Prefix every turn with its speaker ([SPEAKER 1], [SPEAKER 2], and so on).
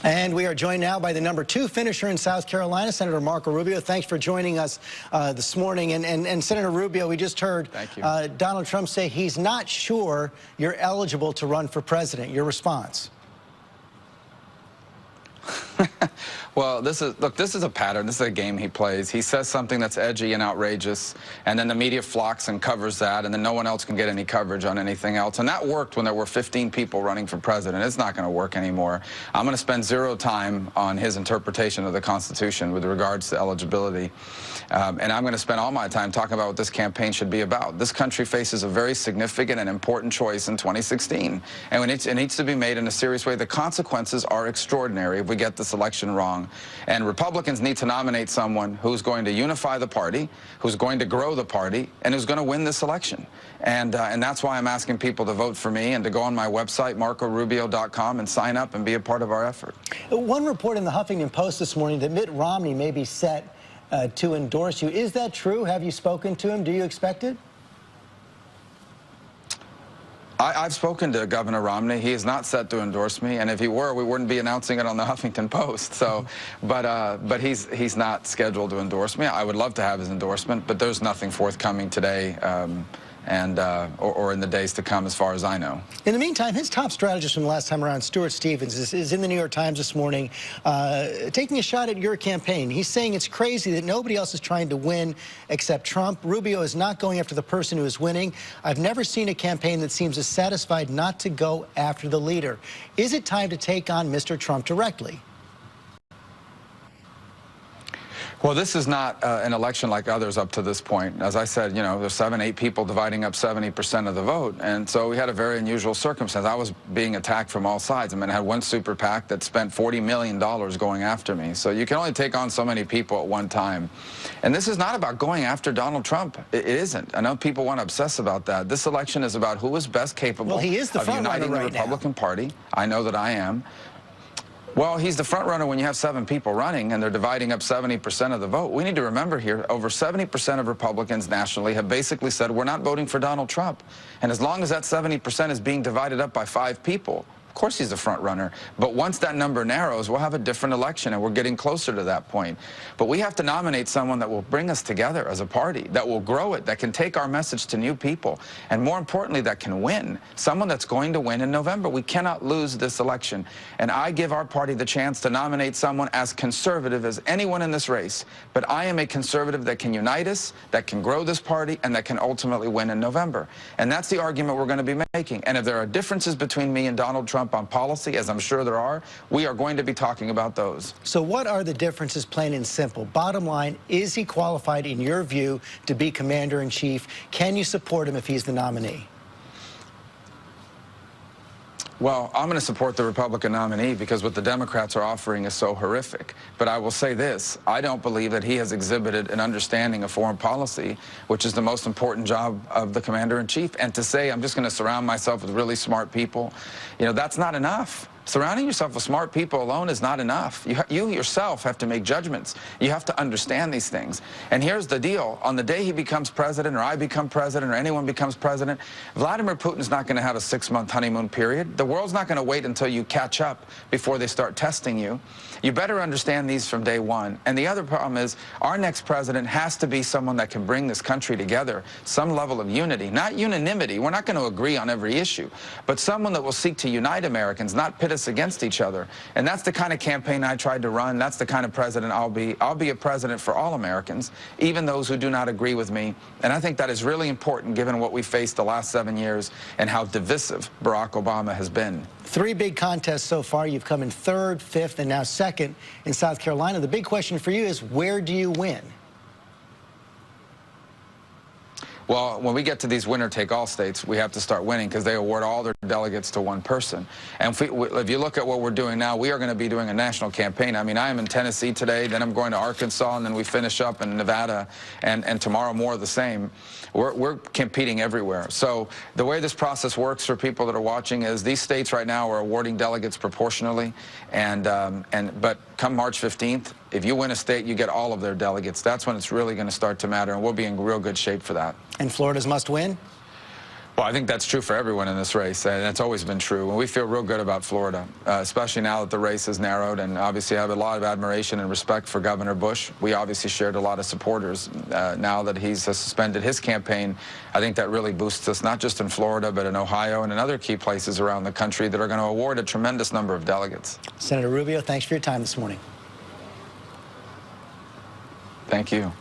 [SPEAKER 1] And we are joined now by the #2 finisher in South Carolina, Senator Marco Rubio. Thanks for joining us this morning. And Senator Rubio, we just heard Donald Trump say he's not sure you're eligible to run for president. Your response?
[SPEAKER 2] Well, this is a pattern. This is a game he plays. He says something that's edgy and outrageous, and then the media flocks and covers that, and then no one else can get any coverage on anything else. And that worked when there were 15 people running for president. It's not going to work anymore. I'm going to spend zero time on his interpretation of the Constitution with regards to eligibility. And I'm going to spend all my time talking about what this campaign should be about. This country faces a very significant and important choice in 2016, and it needs to be made in a serious way. The consequences are extraordinary if we get this election wrong. And Republicans need to nominate someone who's going to unify the party, who's going to grow the party, and who's going to win this election. And that's why I'm asking people to vote for me and to go on my website, marcorubio.com, and sign up and be a part of our effort.
[SPEAKER 1] One report in the Huffington Post this morning that Mitt Romney may be set to endorse you. Is that true? Have you spoken to him? Do you expect it?
[SPEAKER 2] I've spoken to Governor Romney. He is not set to endorse me, and if he were, we wouldn't be announcing it on the Huffington Post. So, but he's not scheduled to endorse me. I would love to have his endorsement, but there's nothing forthcoming today, or in the days to come, as far as I know.
[SPEAKER 1] In the meantime, his top strategist from the last time around, Stuart Stevens, is in the New York Times this morning, taking a shot at your campaign. He's saying it's crazy that nobody else is trying to win except Trump. Rubio is not going after the person who is winning. I've never seen a campaign that seems as satisfied not to go after the leader. Is it time to take on Mr. Trump directly?
[SPEAKER 2] Well, this is not an election like others up to this point. As I said, you know, there's 7, 8 people dividing up 70% of the vote. And so we had a very unusual circumstance. I was being attacked from all sides. I mean, I had one super PAC that spent $40 million going after me. So you can only take on so many people at one time. And this is not about going after Donald Trump. It isn't. I know people want to obsess about that. This election is about who is best capable of uniting the Republican Party. I know that I am. Well, he's the front runner when you have 7 people running and they're dividing up 70% of the vote. We need to remember here, over 70% of Republicans nationally have basically said we're not voting for Donald Trump. And as long as that 70% is being divided up by 5 people, of course he's the front runner. But once that number narrows, we'll have a different election, and we're getting closer to that point. But we have to nominate someone that will bring us together as a party, that will grow it, that can take our message to new people, and more importantly, that can win. Someone that's going to win in November. We cannot lose this election. And I give our party the chance to nominate someone as conservative as anyone in this race. But I am a conservative that can unite us, that can grow this party, and that can ultimately win in November. And that's the argument we're going to be making. And if there are differences between me and Donald Trump on policy, as I'm sure there are, we are going to be talking about those.
[SPEAKER 1] So what are the differences, plain and simple? Bottom line, is he qualified, in your view, to be commander-in-chief? Can you support him if he's the nominee?
[SPEAKER 2] Well, I'm going to support the Republican nominee because what the Democrats are offering is so horrific. But I will say this, I don't believe that he has exhibited an understanding of foreign policy, which is the most important job of the commander-in-chief. And to say I'm just going to surround myself with really smart people, you know, that's not enough. Surrounding yourself with smart people alone is not enough. You yourself have to make judgments. You have to understand these things. And here's the deal. On the day he becomes president, or I become president, or anyone becomes president, Vladimir Putin's not going to have a 6-month honeymoon period. The world's not going to wait until you catch up before they start testing you. You better understand these from day one. And the other problem is our next president has to be someone that can bring this country together, some level of unity, not unanimity. We're not going to agree on every issue, but someone that will seek to unite Americans, not pit us against each other. And that's the kind of campaign I tried to run. That's the kind of president I'll be. I'll be a president for all Americans, even those who do not agree with me. And I think that is really important given what we faced the last 7 years and how divisive Barack Obama has been.
[SPEAKER 1] 3 big contests so far. You've come in 3rd, 5th, and now 2nd in South Carolina. The big question for you is, where do you win?
[SPEAKER 2] Well, when we get to these winner-take-all states, we have to start winning because they award all their delegates to one person. And if you look at what we're doing now, we are going to be doing a national campaign. I mean, I am in Tennessee today, then I'm going to Arkansas, and then we finish up in Nevada, and tomorrow more of the same. We're competing everywhere. So the way this process works for people that are watching is these states right now are awarding delegates proportionally, but come March 15th, if you win a state, you get all of their delegates. That's when it's really going to start to matter, and we'll be in real good shape for that.
[SPEAKER 1] And Florida's must win?
[SPEAKER 2] Well, I think that's true for everyone in this race, and it's always been true. And we feel real good about Florida, especially now that the race is narrowed, and obviously have a lot of admiration and respect for Governor Bush. We obviously shared a lot of supporters. Now that he's suspended his campaign, I think that really boosts us, not just in Florida, but in Ohio and in other key places around the country that are going to award a tremendous number of delegates.
[SPEAKER 1] Senator Rubio, thanks for your time this morning.
[SPEAKER 2] Thank you.